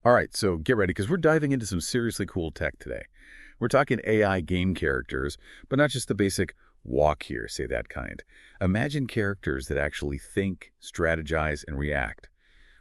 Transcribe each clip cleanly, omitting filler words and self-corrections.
All right, so get ready because we're diving into some seriously cool tech today. We're talking AI game characters, but not just the basic walk here, say that kind. Imagine characters that actually think, strategize, and react,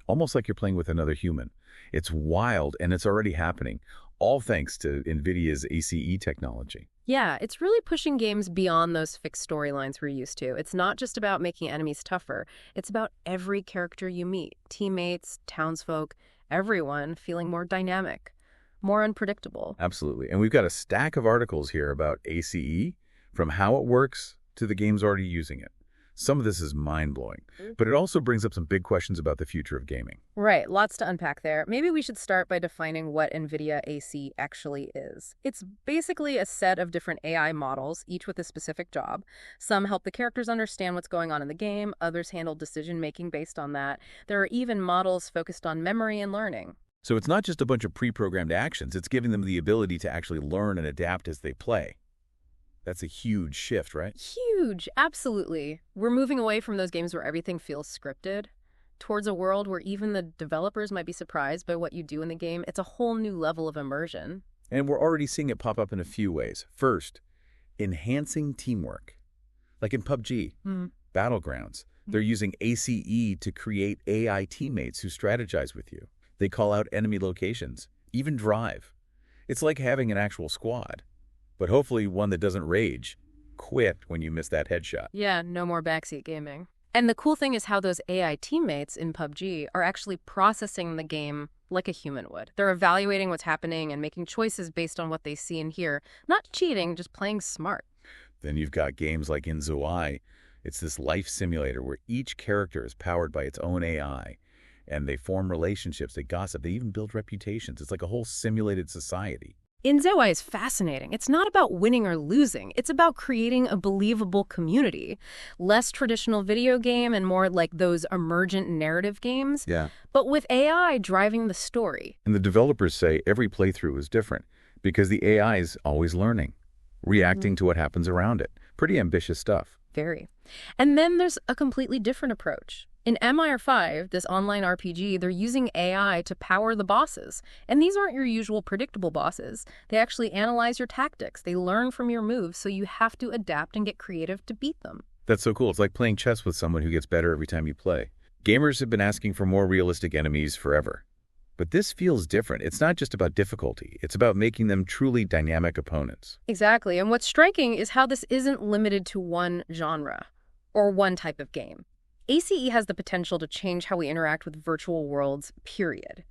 almost like you're playing with another human. It's wild, and it's already happening, all thanks to NVIDIA's ACE technology. Yeah, it's really pushing games beyond those fixed storylines we're used to. It's not just about making enemies tougher. It's about every character you meet, teammates, townsfolk, everyone feeling more dynamic, more unpredictable. Absolutely. And we've got a stack of articles here about ACE, from how it works to the games already using it. Some of this is mind-blowing, but it also brings up some big questions about the future of gaming. Right, lots to unpack there. Maybe we should start by defining what NVIDIA ACE actually is. It's basically a set of different AI models, each with a specific job. Some help the characters understand what's going on in the game, others handle decision-making based on that. There are even models focused on memory and learning. So it's not just a bunch of pre-programmed actions, it's giving them the ability to actually learn and adapt as they play. That's a huge shift, right? Huge, absolutely. We're moving away from those games where everything feels scripted towards a world where even the developers might be surprised by what you do in the game. It's a whole new level of immersion. And we're already seeing it pop up in a few ways. First, enhancing teamwork. Like in PUBG, BATTLEGROUNDS, they're using ACE to create AI teammates who strategize with you. They call out enemy locations, even drive. It's like having an actual squad, but hopefully one that doesn't rage, quit when you miss that headshot. Yeah, no more backseat gaming. And the cool thing is how those AI teammates in PUBG are actually processing the game like a human would. They're evaluating what's happening and making choices based on what they see and hear. Not cheating, just playing smart. Then you've got games like Unveiling. It's this life simulator where each character is powered by its own AI, and they form relationships, they gossip, they even build reputations. It's like a whole simulated society. Inzoi is fascinating. It's not about winning or losing. It's about creating a believable community. Less traditional video game and more like those emergent narrative games. Yeah. But with AI driving the story. And the developers say every playthrough is different because the AI is always learning, reacting to what happens around it. Pretty ambitious stuff. Very. And then there's a completely different approach. In MIR5, this online RPG, they're using AI to power the bosses. And these aren't your usual predictable bosses. They actually analyze your tactics. They learn from your moves, so you have to adapt and get creative to beat them. That's so cool. It's like playing chess with someone who gets better every time you play. Gamers have been asking for more realistic enemies forever. But this feels different. It's not just about difficulty. It's about making them truly dynamic opponents. Exactly. And what's striking is how this isn't limited to one genre or one type of game. ACE has the potential to change how we interact with virtual worlds, period.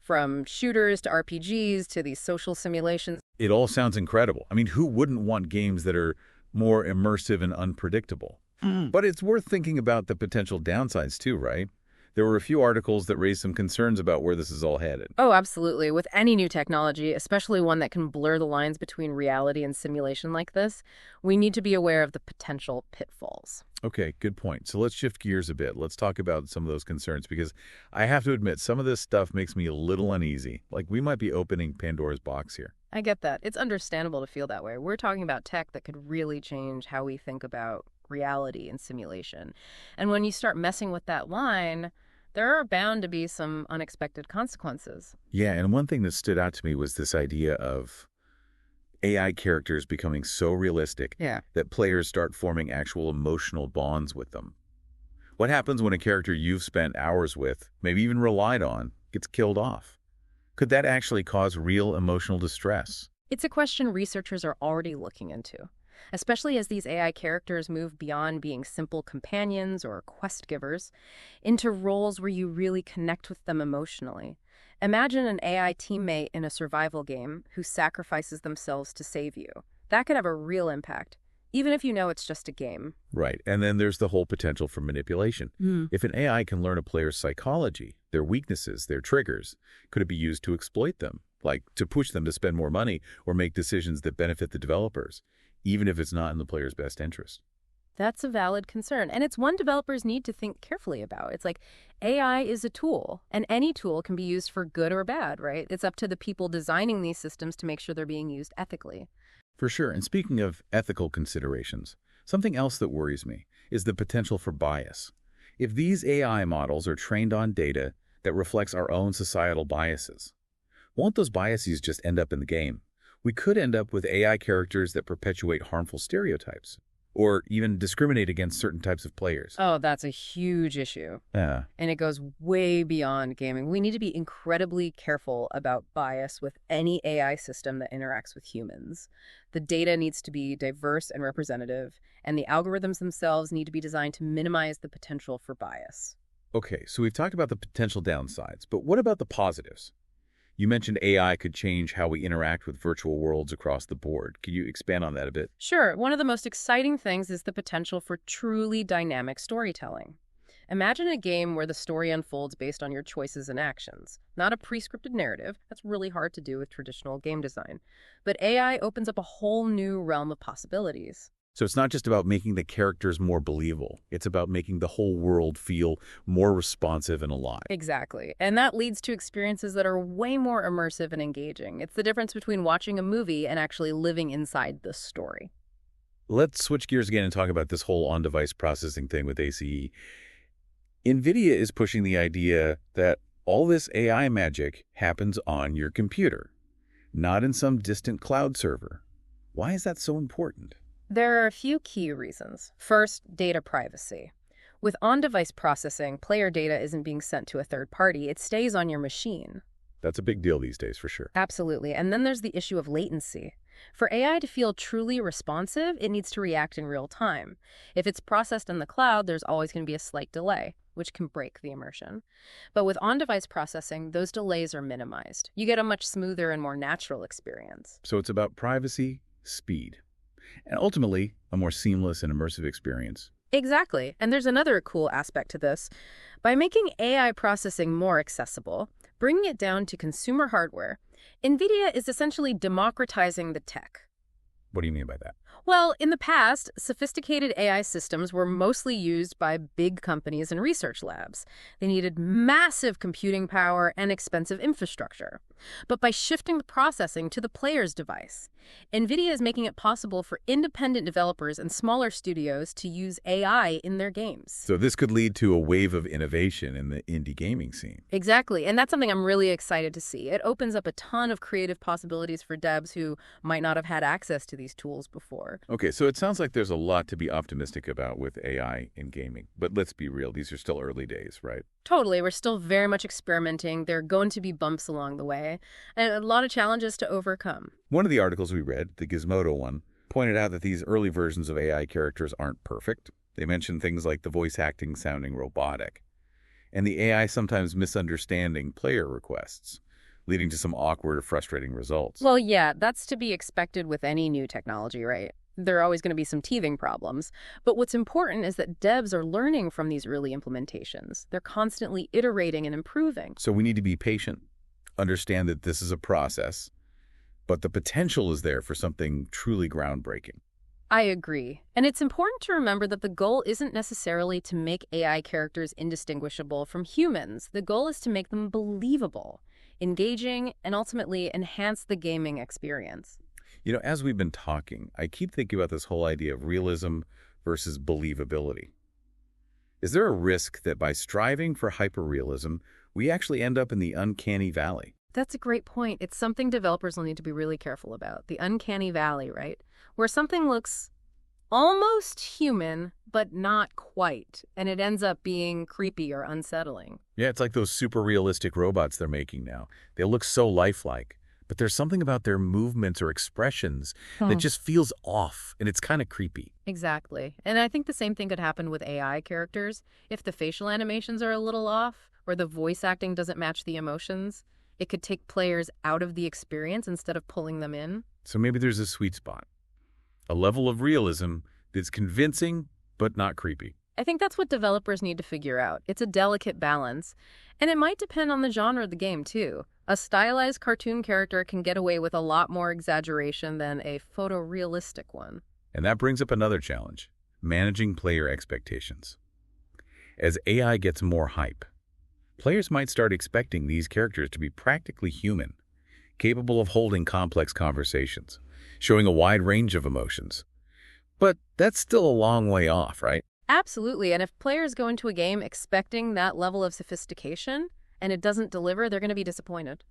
From shooters to RPGs to these social simulations. It all sounds incredible. I mean, who wouldn't want games that are more immersive and unpredictable? But it's worth thinking about the potential downsides too, right? There were a few articles that raised some concerns about where this is all headed. Oh, absolutely. With any new technology, especially one that can blur the lines between reality and simulation like this, we need to be aware of the potential pitfalls. Okay, good point. So let's shift gears a bit. Let's talk about some of those concerns because I have to admit, some of this stuff makes me a little uneasy. Like we might be opening Pandora's box here. I get that. It's understandable to feel that way. We're talking about tech that could really change how we think about reality and simulation. And when you start messing with that line, there are bound to be some unexpected consequences. Yeah, and one thing that stood out to me was this idea of AI characters becoming so realistic that players start forming actual emotional bonds with them. What happens when a character you've spent hours with, maybe even relied on, gets killed off? Could that actually cause real emotional distress? It's a question researchers are already looking into, especially as these AI characters move beyond being simple companions or quest givers into roles where you really connect with them emotionally. Imagine an AI teammate in a survival game who sacrifices themselves to save you. That could have a real impact, even if you know it's just a game. Right, and then there's the whole potential for manipulation. If an AI can learn a player's psychology, their weaknesses, their triggers, could it be used to exploit them? Like to push them to spend more money or make decisions that benefit the developers, even if it's not in the player's best interest? That's a valid concern, and it's one developers need to think carefully about. It's like AI is a tool, and any tool can be used for good or bad, right? It's up to the people designing these systems to make sure they're being used ethically. For sure, and speaking of ethical considerations, something else that worries me is the potential for bias. If these AI models are trained on data that reflects our own societal biases. Won't those biases just end up in the game? We could end up with AI characters that perpetuate harmful stereotypes, or even discriminate against certain types of players. Oh, that's a huge issue. Yeah. And it goes way beyond gaming. We need to be incredibly careful about bias with any AI system that interacts with humans. The data needs to be diverse and representative, and the algorithms themselves need to be designed to minimize the potential for bias. Okay, so we've talked about the potential downsides, but what about the positives? You mentioned AI could change how we interact with virtual worlds across the board. Could you expand on that a bit? Sure, one of the most exciting things is the potential for truly dynamic storytelling. Imagine a game where the story unfolds based on your choices and actions, not a pre-scripted narrative. That's really hard to do with traditional game design. But AI opens up a whole new realm of possibilities. So it's not just about making the characters more believable. It's about making the whole world feel more responsive and alive. Exactly. And that leads to experiences that are way more immersive and engaging. It's the difference between watching a movie and actually living inside the story. Let's switch gears again and talk about this whole on-device processing thing with ACE. NVIDIA is pushing the idea that all this AI magic happens on your computer, not in some distant cloud server. Why is that so important? There are a few key reasons. First, data privacy. With on-device processing, player data isn't being sent to a third party. It stays on your machine. That's a big deal these days, for sure. Absolutely. And then there's the issue of latency. For AI to feel truly responsive, it needs to react in real time. If it's processed in the cloud, there's always going to be a slight delay, which can break the immersion. But with on-device processing, those delays are minimized. You get a much smoother and more natural experience. So it's about privacy, speed, and ultimately, a more seamless and immersive experience. Exactly. And there's another cool aspect to this. By making AI processing more accessible, bringing it down to consumer hardware, NVIDIA is essentially democratizing the tech. What do you mean by that? Well, in the past, sophisticated AI systems were mostly used by big companies and research labs. They needed massive computing power and expensive infrastructure. But by shifting the processing to the player's device, NVIDIA is making it possible for independent developers and smaller studios to use AI in their games. So this could lead to a wave of innovation in the indie gaming scene. Exactly, and that's something I'm really excited to see. It opens up a ton of creative possibilities for devs who might not have had access to these tools before. Okay, so it sounds like there's a lot to be optimistic about with AI in gaming. But let's be real, these are still early days, right? Totally, we're still very much experimenting. There are going to be bumps along the way, and a lot of challenges to overcome. One of the articles we read, the Gizmodo one, pointed out that these early versions of AI characters aren't perfect. They mentioned things like the voice acting sounding robotic, and the AI sometimes misunderstanding player requests, leading to some awkward or frustrating results. Well, yeah, that's to be expected with any new technology, right? There are always going to be some teething problems. But what's important is that devs are learning from these early implementations. They're constantly iterating and improving. So we need to be patient, understand that this is a process, but the potential is there for something truly groundbreaking. I agree. And it's important to remember that the goal isn't necessarily to make AI characters indistinguishable from humans. The goal is to make them believable, engaging, and ultimately enhance the gaming experience. You know, as we've been talking, I keep thinking about this whole idea of realism versus believability. Is there a risk that by striving for hyperrealism, we actually end up in the uncanny valley? That's a great point. It's something developers will need to be really careful about. The uncanny valley, right? Where something looks almost human, but not quite, and it ends up being creepy or unsettling. Yeah, it's like those super realistic robots they're making now. They look so lifelike, but there's something about their movements or expressions that just feels off, and it's kind of creepy. Exactly. And I think the same thing could happen with AI characters. If the facial animations are a little off, or the voice acting doesn't match the emotions, it could take players out of the experience instead of pulling them in. So maybe there's a sweet spot. A level of realism that's convincing, but not creepy. I think that's what developers need to figure out. It's a delicate balance. And it might depend on the genre of the game, too. A stylized cartoon character can get away with a lot more exaggeration than a photorealistic one. And that brings up another challenge, managing player expectations. As AI gets more hype, players might start expecting these characters to be practically human, capable of holding complex conversations, showing a wide range of emotions. But that's still a long way off, right? Absolutely. And if players go into a game expecting that level of sophistication, and it doesn't deliver, they're going to be disappointed.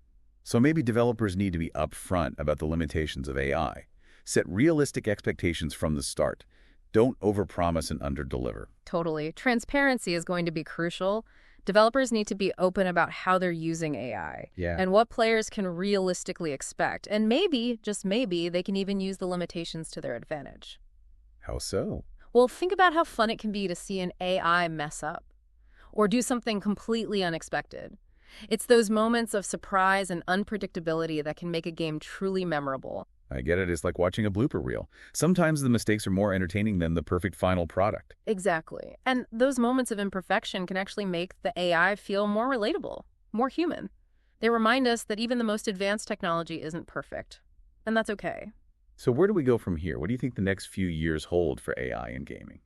So maybe developers need to be upfront about the limitations of AI. Set realistic expectations from the start. Don't overpromise and underdeliver. Totally. Transparency is going to be crucial. Developers need to be open about how they're using AI and what players can realistically expect. And maybe, just maybe, they can even use the limitations to their advantage. How so? Well, think about how fun it can be to see an AI mess up or do something completely unexpected. It's those moments of surprise and unpredictability that can make a game truly memorable. I get it. It's like watching a blooper reel. Sometimes the mistakes are more entertaining than the perfect final product. Exactly. And those moments of imperfection can actually make the AI feel more relatable, more human. They remind us that even the most advanced technology isn't perfect. And that's okay. So where do we go from here? What do you think the next few years hold for AI in gaming?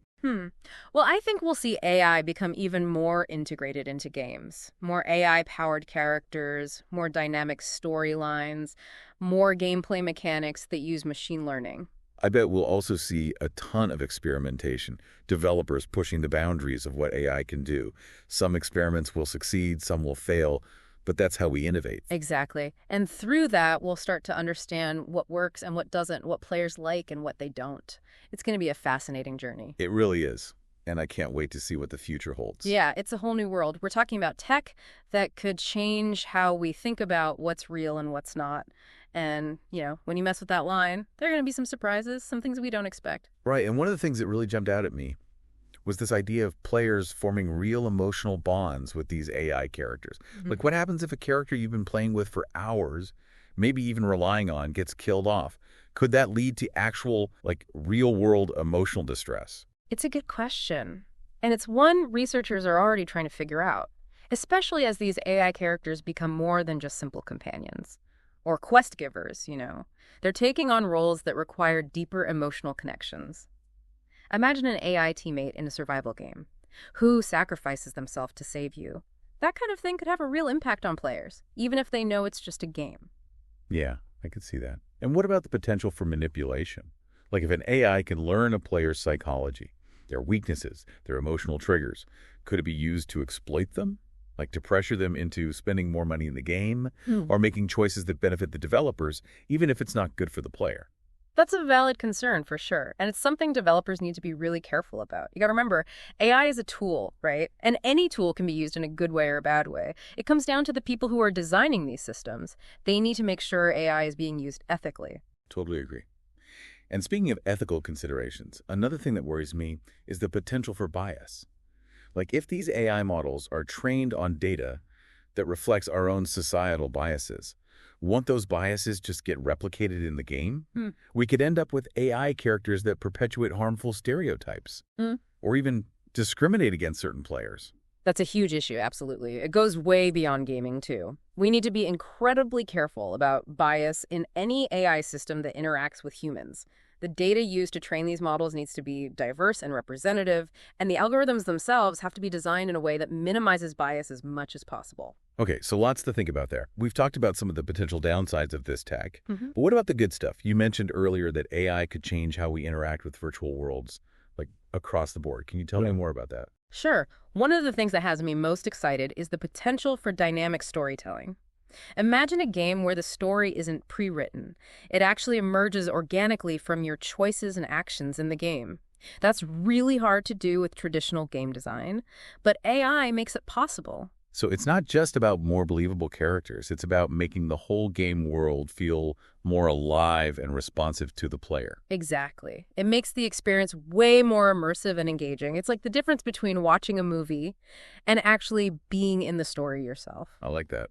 Well, I think we'll see AI become even more integrated into games. More AI-powered characters, more dynamic storylines, more gameplay mechanics that use machine learning. I bet we'll also see a ton of experimentation, developers pushing the boundaries of what AI can do. Some experiments will succeed, some will fail, but that's how we innovate. Exactly. And through that, we'll start to understand what works and what doesn't, what players like and what they don't. It's going to be a fascinating journey. It really is. And I can't wait to see what the future holds. Yeah, it's a whole new world. We're talking about tech that could change how we think about what's real and what's not. And, when you mess with that line, there are going to be some surprises, some things we don't expect. Right. And one of the things that really jumped out at me was this idea of players forming real emotional bonds with these AI characters. Like, what happens if a character you've been playing with for hours, maybe even relying on, gets killed off? Could that lead to actual, real-world emotional distress? It's a good question. And it's one researchers are already trying to figure out, especially as these AI characters become more than just simple companions or quest givers, They're taking on roles that require deeper emotional connections. Imagine an AI teammate in a survival game who sacrifices themselves to save you. That kind of thing could have a real impact on players, even if they know it's just a game. Yeah, I could see that. And what about the potential for manipulation? Like if an AI can learn a player's psychology, their weaknesses, their emotional triggers, could it be used to exploit them? Like to pressure them into spending more money in the game or making choices that benefit the developers, even if it's not good for the player? That's a valid concern for sure. And it's something developers need to be really careful about. You got to remember, AI is a tool, right? And any tool can be used in a good way or a bad way. It comes down to the people who are designing these systems. They need to make sure AI is being used ethically. Totally agree. And speaking of ethical considerations, another thing that worries me is the potential for bias. Like if these AI models are trained on data that reflects our own societal biases, won't those biases just get replicated in the game? We could end up with AI characters that perpetuate harmful stereotypes or even discriminate against certain players. That's a huge issue, absolutely. It goes way beyond gaming, too. We need to be incredibly careful about bias in any AI system that interacts with humans. The data used to train these models needs to be diverse and representative, and the algorithms themselves have to be designed in a way that minimizes bias as much as possible. Okay, so lots to think about there. We've talked about some of the potential downsides of this tech. But what about the good stuff? You mentioned earlier that AI could change how we interact with virtual worlds, like across the board. Can you tell me more about that? Sure. One of the things that has me most excited is the potential for dynamic storytelling. Imagine a game where the story isn't pre-written. It actually emerges organically from your choices and actions in the game. That's really hard to do with traditional game design, but AI makes it possible. So it's not just about more believable characters. It's about making the whole game world feel more alive and responsive to the player. Exactly. It makes the experience way more immersive and engaging. It's like the difference between watching a movie and actually being in the story yourself. I like that.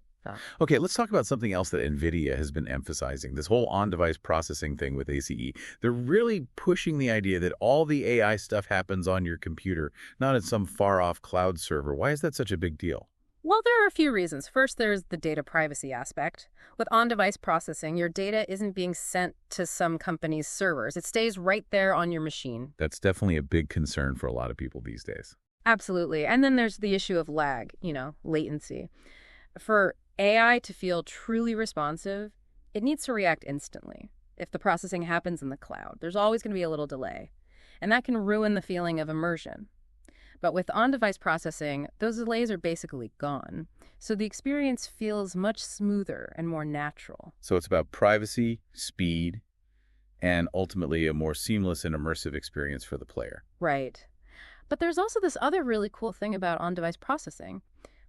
Okay, let's talk about something else that NVIDIA has been emphasizing, this whole on-device processing thing with ACE. They're really pushing the idea that all the AI stuff happens on your computer, not in some far-off cloud server. Why is that such a big deal? Well, there are a few reasons. First, there's the data privacy aspect. With on-device processing, your data isn't being sent to some company's servers. It stays right there on your machine. That's definitely a big concern for a lot of people these days. Absolutely. And then there's the issue of lag, latency. For AI to feel truly responsive, it needs to react instantly. If the processing happens in the cloud, there's always going to be a little delay. And that can ruin the feeling of immersion. But with on-device processing, those delays are basically gone. So the experience feels much smoother and more natural. So it's about privacy, speed, and ultimately a more seamless and immersive experience for the player. Right. But there's also this other really cool thing about on-device processing.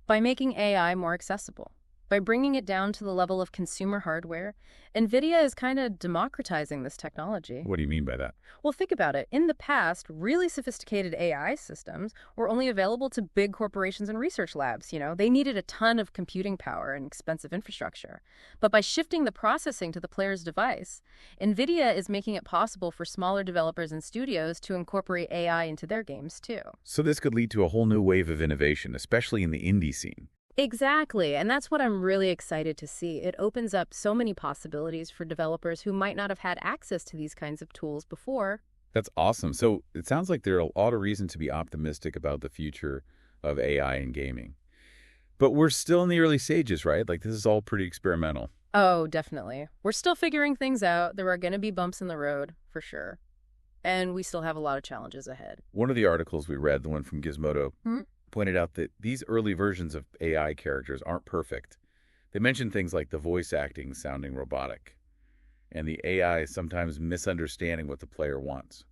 By making AI more accessible, by bringing it down to the level of consumer hardware, NVIDIA is kind of democratizing this technology. What do you mean by that? Well, think about it. In the past, really sophisticated AI systems were only available to big corporations and research labs. They needed a ton of computing power and expensive infrastructure. But by shifting the processing to the player's device, NVIDIA is making it possible for smaller developers and studios to incorporate AI into their games, too. So this could lead to a whole new wave of innovation, especially in the indie scene. Exactly, and that's what I'm really excited to see. It opens up so many possibilities for developers who might not have had access to these kinds of tools before. That's awesome. So it sounds like there are a lot of reason to be optimistic about the future of AI in gaming. But we're still in the early stages, right? Like, this is all pretty experimental. Oh, definitely. We're still figuring things out. There are going to be bumps in the road, for sure. And we still have a lot of challenges ahead. One of the articles we read, the one from Gizmodo, pointed out that these early versions of AI characters aren't perfect. They mentioned things like the voice acting sounding robotic, and the AI sometimes misunderstanding what the player wants,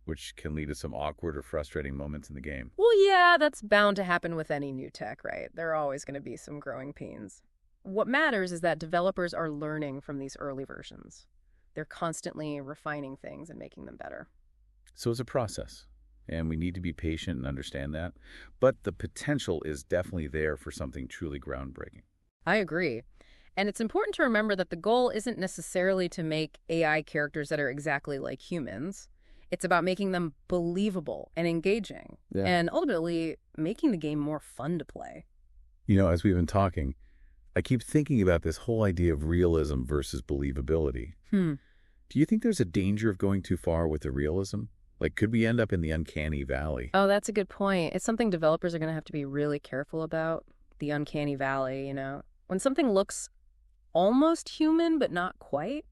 which can lead to some awkward or frustrating moments in the game. Well, yeah, that's bound to happen with any new tech, right? There are always going to be some growing pains. What matters is that developers are learning from these early versions. They're constantly refining things and making them better. So it's a process, and we need to be patient and understand that. But the potential is definitely there for something truly groundbreaking. I agree. And it's important to remember that the goal isn't necessarily to make AI characters that are exactly like humans. It's about making them believable and engaging, and ultimately making the game more fun to play. As we've been talking, I keep thinking about this whole idea of realism versus believability. Do you think there's a danger of going too far with the realism? Like, could we end up in the uncanny valley? Oh, that's a good point. It's something developers are going to have to be really careful about, the uncanny valley, When something looks almost human, but not quite,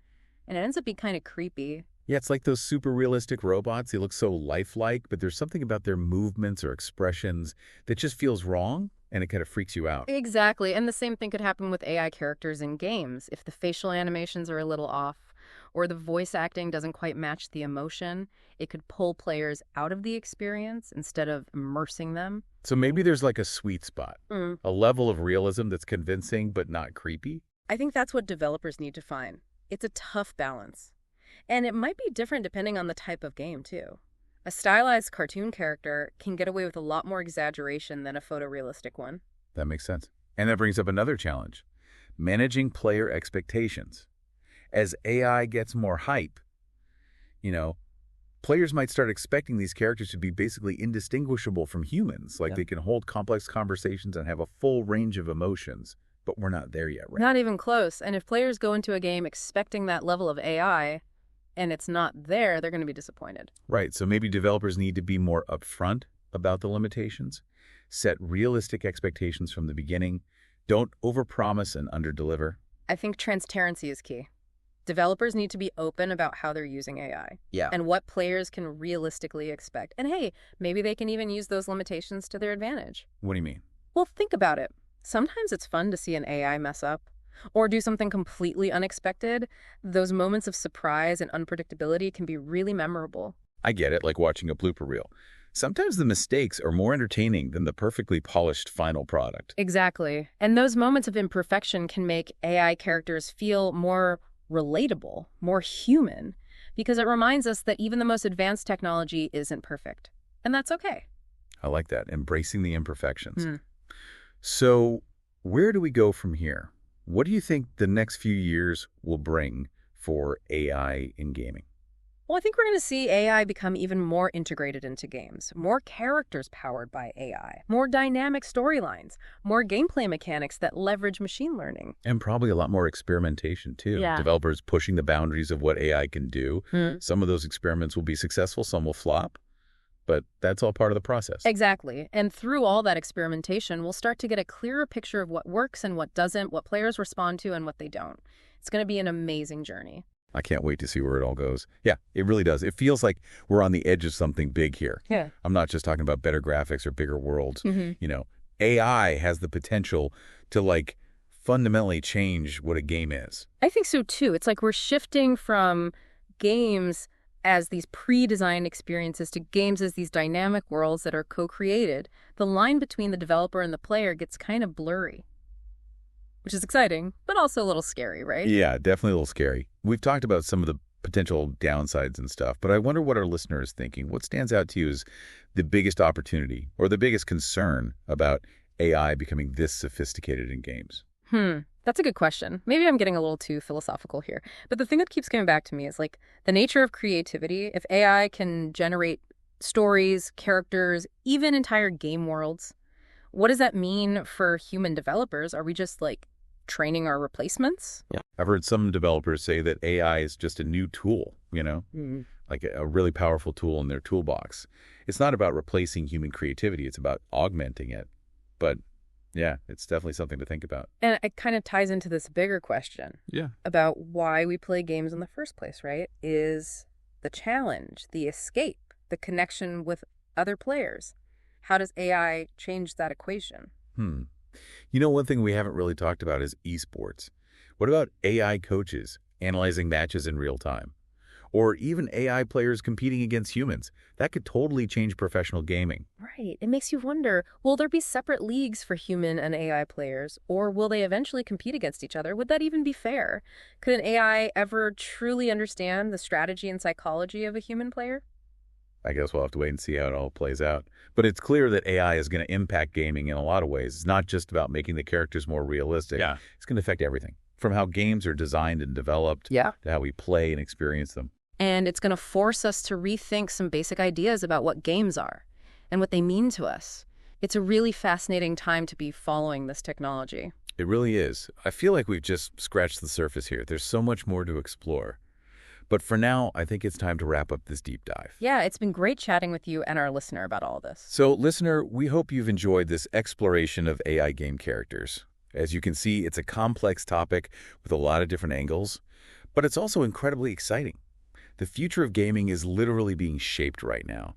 and it ends up being kind of creepy. Yeah, it's like those super realistic robots. They look so lifelike, but there's something about their movements or expressions that just feels wrong, and it kind of freaks you out. Exactly, and the same thing could happen with AI characters in games. If the facial animations are a little off, or the voice acting doesn't quite match the emotion, it could pull players out of the experience instead of immersing them. So maybe there's like a sweet spot, a level of realism that's convincing but not creepy. I think that's what developers need to find. It's a tough balance. And it might be different depending on the type of game, too. A stylized cartoon character can get away with a lot more exaggeration than a photorealistic one. That makes sense. And that brings up another challenge, managing player expectations. As AI gets more hype, players might start expecting these characters to be basically indistinguishable from humans. Like, they can hold complex conversations and have a full range of emotions. But we're not there yet, right? Not even close. And if players go into a game expecting that level of AI and it's not there, they're going to be disappointed. Right. So maybe developers need to be more upfront about the limitations, set realistic expectations from the beginning, don't overpromise and underdeliver. I think transparency is key. Developers need to be open about how they're using AI and what players can realistically expect. And hey, maybe they can even use those limitations to their advantage. What do you mean? Well, think about it. Sometimes it's fun to see an AI mess up or do something completely unexpected. Those moments of surprise and unpredictability can be really memorable. I get it, like watching a blooper reel. Sometimes the mistakes are more entertaining than the perfectly polished final product. Exactly. And those moments of imperfection can make AI characters feel more relatable, more human, because it reminds us that even the most advanced technology isn't perfect. And that's okay. I like that, embracing the imperfections. So where do we go from here? What do you think the next few years will bring for AI in gaming? Well, I think we're going to see AI become even more integrated into games, more characters powered by AI, more dynamic storylines, more gameplay mechanics that leverage machine learning. And probably a lot more experimentation, too. Yeah. Developers pushing the boundaries of what AI can do. Some of those experiments will be successful, some will flop, but that's all part of the process. Exactly. And through all that experimentation, we'll start to get a clearer picture of what works and what doesn't, what players respond to and what they don't. It's going to be an amazing journey. I can't wait to see where it all goes. Yeah, it really does. It feels like we're on the edge of something big here. Yeah. I'm not just talking about better graphics or bigger worlds. Mm-hmm. AI has the potential to, like, fundamentally change what a game is. I think so, too. It's like we're shifting from games as these pre-designed experiences to games as these dynamic worlds that are co-created. The line between the developer and the player gets kind of blurry, which is exciting, but also a little scary, right? Yeah, definitely a little scary. We've talked about some of the potential downsides and stuff, but I wonder what our listener is thinking. What stands out to you as the biggest opportunity or the biggest concern about AI becoming this sophisticated in games? That's a good question. Maybe I'm getting a little too philosophical here. But the thing that keeps coming back to me is like the nature of creativity. If AI can generate stories, characters, even entire game worlds, what does that mean for human developers? Are we just like training our replacements? Yeah. I've heard some developers say that AI is just a new tool, like a really powerful tool in their toolbox. It's not about replacing human creativity. It's about augmenting it. But yeah, it's definitely something to think about. And it kind of ties into this bigger question about why we play games in the first place, right? Is the challenge, the escape, the connection with other players. How does AI change that equation? One thing we haven't really talked about is esports. What about AI coaches analyzing matches in real time? Or even AI players competing against humans? That could totally change professional gaming. Right. It makes you wonder, will there be separate leagues for human and AI players? Or will they eventually compete against each other? Would that even be fair? Could an AI ever truly understand the strategy and psychology of a human player? I guess we'll have to wait and see how it all plays out. But it's clear that AI is going to impact gaming in a lot of ways. It's not just about making the characters more realistic. Yeah. It's going to affect everything, from how games are designed and developed to how we play and experience them. And it's going to force us to rethink some basic ideas about what games are and what they mean to us. It's a really fascinating time to be following this technology. It really is. I feel like we've just scratched the surface here. There's so much more to explore. But for now, I think it's time to wrap up this deep dive. Yeah, it's been great chatting with you and our listener about all this. So, listener, we hope you've enjoyed this exploration of AI game characters. As you can see, it's a complex topic with a lot of different angles, but it's also incredibly exciting. The future of gaming is literally being shaped right now,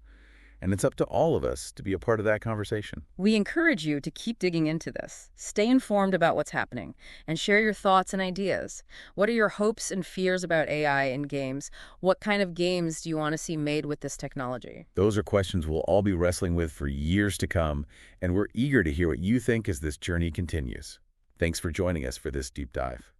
and it's up to all of us to be a part of that conversation. We encourage you to keep digging into this. Stay informed about what's happening and share your thoughts and ideas. What are your hopes and fears about AI in games? What kind of games do you want to see made with this technology? Those are questions we'll all be wrestling with for years to come, and we're eager to hear what you think as this journey continues. Thanks for joining us for this deep dive.